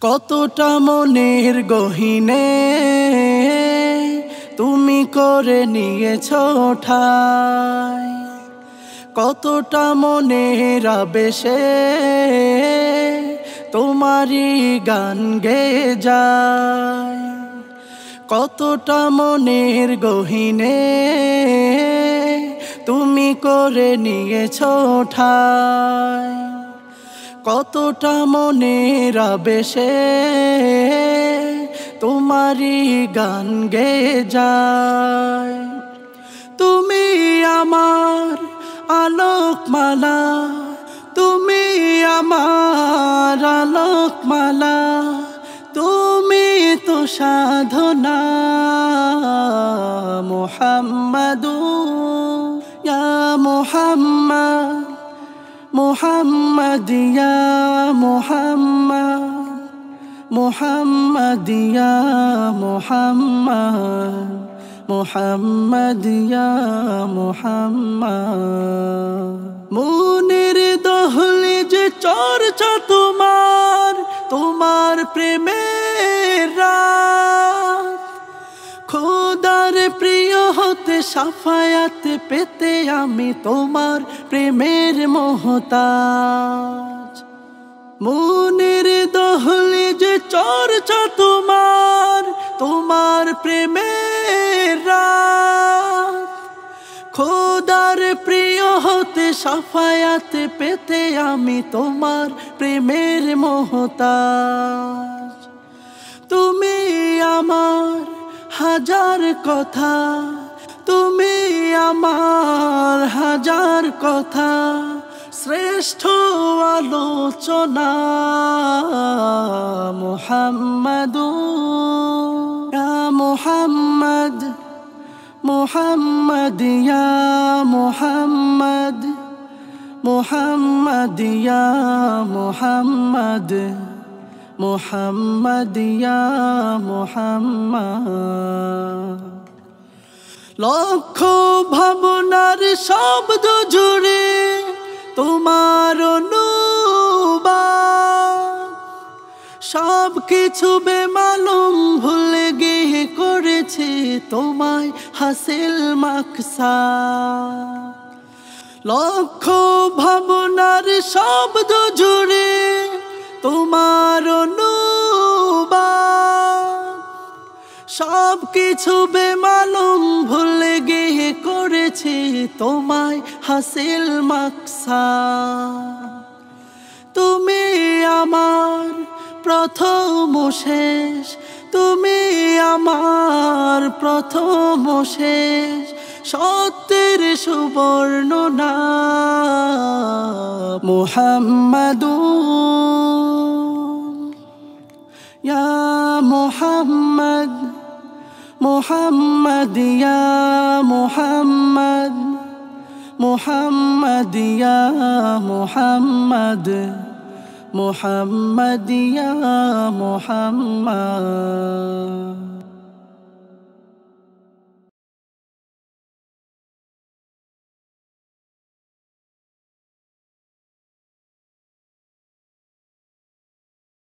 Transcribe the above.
কতটা মনের গহীনে তুমি করে নিয়েছো ঠাই, কতটা মনের আবেশে তোমারই গান গেয়ে যায়। কতটা মনের গহীনে তুমি করে নিয়েছো ঠাই, কতটা মনের আবেশে তোমারই গান গেয়ে যায়। তুমি আমার আলোকমালা, তুমি আমার আলোকমালা, তুমি তো সাধনা। মুহাম্মাদুর ইয়া মুহাম্মদ, মুহাম্মদ ইয়া মুহাম্মদ, মুহাম্মদ ইয়া মুহাম্মদ, মুহাম্মদ ইয়া মুহাম্মদ। মনের দহলিজ চর্চা তোমার, তোমার প্রেমের রাত। খোদার প্রিয় হতে সাফায়াত পেতে আমি তোমার প্রেমের মোহতাজ। মনের দহলিজ চর্চা তোমার, তোমার প্রেমের রাত। খোদার প্রিয় হতে সাফায়াত পেতে আমি তোমার প্রেমের মোহতাজ। তুমি আমার হাজার কথা, তুমি আমার হাজার কথা, শ্রেষ্ঠ আলোচনা। মুহাম্মাদুর ইয়া মুহাম্মদ, মুহাম্মদ ইয়া মুহাম্মদ, মুহাম্মদ ইয়া মুহাম্মদ, মুহাম্মদ ইয়া মুহাম্মদ। লক্ষ ভাবনার শব্দ জুড়ে তোমার অনুবাদ। সব কিছু বেমালুম ভুলে গিয়ে করেছি তোমায় হাসিল মাকসাদ। লক্ষ ভাবনার শব্দ জুড়ে তোমার অনুবাদ। সব কিছু বেমালুম ভুলে গিয়ে করেছি তোমায় হাসিল মাকসাদ। তুমি আমার প্রথম শেষ, তুমি আমার প্রথম শেষ, সত্যের সুবর্ণ নাম। মুহাম্মাদুর ইয়া মুহাম্মদ, মুহাম্মদ ইয়া মুহাম্মদ, মুহাম্মদ ইয়া মুহাম্মদ, মুহাম্মদ ইয়া মুহাম্মদ।